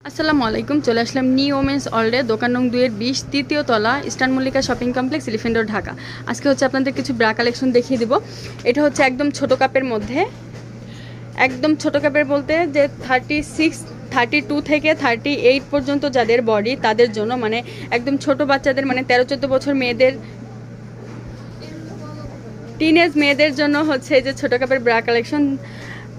আসসালামু আলাইকুম। চলে আসলাম নিউ ওমেন্স ওয়ার্ল্ডে, দোকান নং 2-20, তৃতীয় তলা, eastern Mallika shopping complex, elephant road, Dhaka. আজকে হচ্ছে আপনাদের কিছু ব্রা কালেকশন দেখিয়ে দিব। এটা হচ্ছে একদম ছোট কাপের মধ্যে, একদম ছোট কাপের বলতে যে 36, 32 থেকে 38 পর্যন্ত যাদের বডি তাদের জন্য, মানে একদম ছোট বাচ্চাদের, মানে 13-14 বছর মেয়েদের, টিনেজ মেয়েদের জন্য হচ্ছে এই যে ছোট কাপের ব্রা কালেকশন।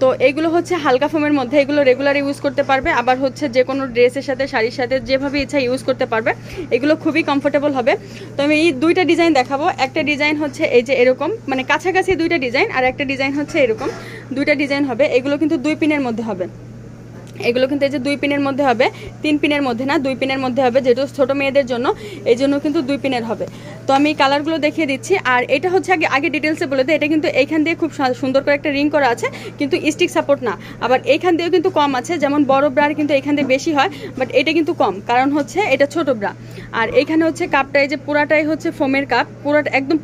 তো এগুলো হচ্ছে হালকা ফোমের মধ্যে, এগুলো রেগুলার ইউজ করতে পারবে, আবার হচ্ছে যে কোনো ড্রেসের সাথে, শাড়ির সাথে যেভাবে ইচ্ছা ইউজ করতে পারবে। এগুলো খুবই কমফোর্টেবল হবে। তো আমি এই দুইটা ডিজাইন দেখাবো। একটা ডিজাইন হচ্ছে এই যে এরকম, মানে কাছাকাছি দুইটা ডিজাইন, আর একটা ডিজাইন হচ্ছে এরকম। দুইটা ডিজাইন হবে। এগুলো কিন্তু 2 পিনের মধ্যে হবে। এগুলো কিন্তু এই যে 2 পিনের মধ্যে হবে, 3 পিনের মধ্যে না, 2 পিনের মধ্যে হবে, যেহেতু ছোটো মেয়েদের জন্য এই জন্য কিন্তু 2 পিনের হবে। তো আমি কালারগুলো দেখিয়ে দিচ্ছি। আর এটা হচ্ছে আগে ডিটেলসে বলে দিই, এটা কিন্তু এইখান দিয়ে খুব সুন্দর করে একটা রিং করা আছে, কিন্তু স্টিক সাপোর্ট না। আবার এইখান দিয়েও কিন্তু কম আছে, যেমন বড় ব্রার কিন্তু এইখান দিয়ে বেশি হয়, বাট এটা কিন্তু কম, কারণ হচ্ছে এটা ছোট ব্রা। আর এইখানে হচ্ছে কাপটা এই যে পুরাটাই হচ্ছে ফোমের কাপ, পুরাটা একদম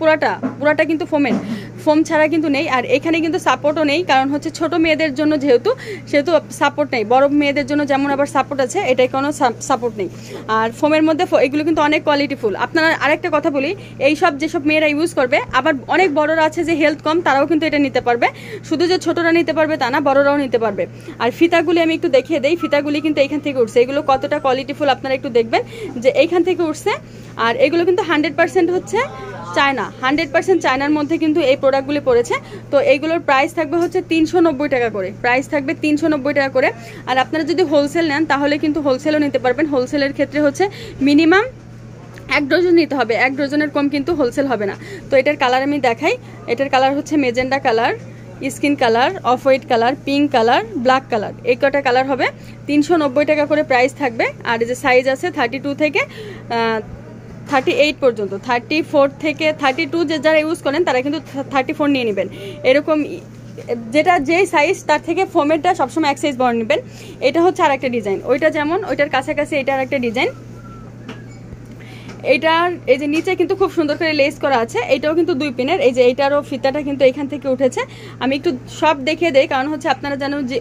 পুরাটা কিন্তু ফোমের, ফোম ছাড়া কিন্তু নেই। আর এখানে কিন্তু সাপোর্টও নেই, কারণ হচ্ছে ছোট মেয়েদের জন্য যেহেতু সাপোর্ট নেই। বড় মেয়েদের জন্য যেমন আবার সাপোর্ট আছে, এটাই কোনো সাপোর্ট নেই। আর ফোমের মধ্যে এগুলো কিন্তু অনেক কোয়ালিটিফুল। আপনারা আরেকটা কথা বলি, যেসব মেয়েরা ইউজ করবে, আবার অনেক বড়রা আছে যে হেলথ কম, তারাও কিন্তু এটা নিতে পারবে। শুধু যে ছোটরা নিতে পারবে তা না, বড়রাও নিতে পারবে। আর ফিতাগুলি আমি একটু দেখিয়ে দেই, ফিতাগুলি কিন্তু এইখান থেকে উঠছে। এগুলো কতটা কোয়ালিটিফুল আপনারা একটু দেখবেন যে এইখান থেকে উঠছে। আর এগুলো কিন্তু 100% হচ্ছে চায়না, 100% চায়নার মধ্যে কিন্তু এই প্রোডাক্টগুলি পড়েছে। তো এইগুলোর প্রাইস থাকবে হচ্ছে 390 টাকা করে, প্রাইস থাকবে 390 টাকা করে। আর আপনারা যদি হোলসেল নেন তাহলে কিন্তু হোলসেলও নিতে পারবেন। হোলসেলের ক্ষেত্রে হচ্ছে মিনিমাম 1 ডজন নিতে হবে, 1 ডজনের কম কিন্তু হোলসেল হবে না। তো এটার কালার আমি দেখাই। এটার কালার হচ্ছে magenta colour, skin colour, off white colour, pink colour, black colour, এই কটা কালার হবে। 390 টাকা করে প্রাইস থাকবে। আর এই যে সাইজ আছে 32 থেকে 38 পর্যন্ত, 34 থেকে 32 যারা ইউজ করেন তারা কিন্তু 34 নিয়ে নেবেন। এরকম যে সাইজ তার থেকে ফোমেরটা সবসময় 1 সাইজ বড় নেবেন। এটা হচ্ছে আর একটা ডিজাইন, ওইটা যেমন ওইটার কাছাকাছি এটা আর একটা ডিজাইন। এইটার এই যে নিচে কিন্তু খুব সুন্দর করে লেস করা আছে, এটাও কিন্তু 2 পিনের। এই যে এইটারও ফিতাটা কিন্তু এখান থেকে উঠেছে। আমি একটু সব দেখিয়ে দেই, কারণ হচ্ছে আপনারা জানেন যে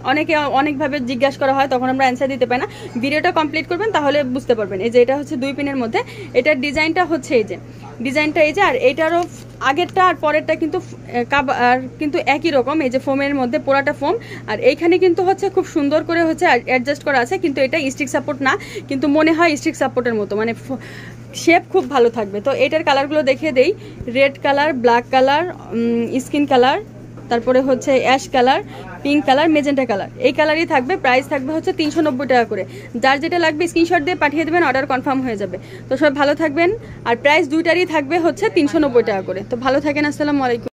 অনেকভাবে জিজ্ঞাসা করা হয়, তখন আমরা অ্যান্সার দিতে পারি না। ভিডিওটা কমপ্লিট করবেন তাহলে বুঝতে পারবেন। এই যে এটা হচ্ছে 2 পিনের মধ্যে, এটার ডিজাইনটা হচ্ছে এই যে ডিজাইনটা এই যে। আর এইটারও আগেরটা আর পরেরটা কিন্তু একই রকম, এই যে ফোমের মধ্যে পুরাটা ফোম। আর এইখানে কিন্তু হচ্ছে খুব সুন্দর করে হচ্ছে অ্যাডজাস্ট করা আছে, কিন্তু এটা স্টিক সাপোর্ট না, কিন্তু মনে হয় স্টিক সাপোর্টের মতো, মানে শেপ খুব ভালো থাকবে। তো এটার কালারগুলো দেখিয়ে দেই। Red colour, black colour, skin colour, তারপরে হচ্ছে ash colour, pink colour, magenta colour, এই কালারই থাকবে। প্রাইস থাকবে হচ্ছে 390 টাকা করে। যার যেটা লাগবে স্ক্রিনশট দিয়ে পাঠিয়ে দেবেন, অর্ডার কনফার্ম হয়ে যাবে। তো সবাই ভালো থাকবেন। আর প্রাইস দুইটারই থাকবে হচ্ছে 390 টাকা করে। তো ভালো থাকেন, আসসালামু আলাইকুম।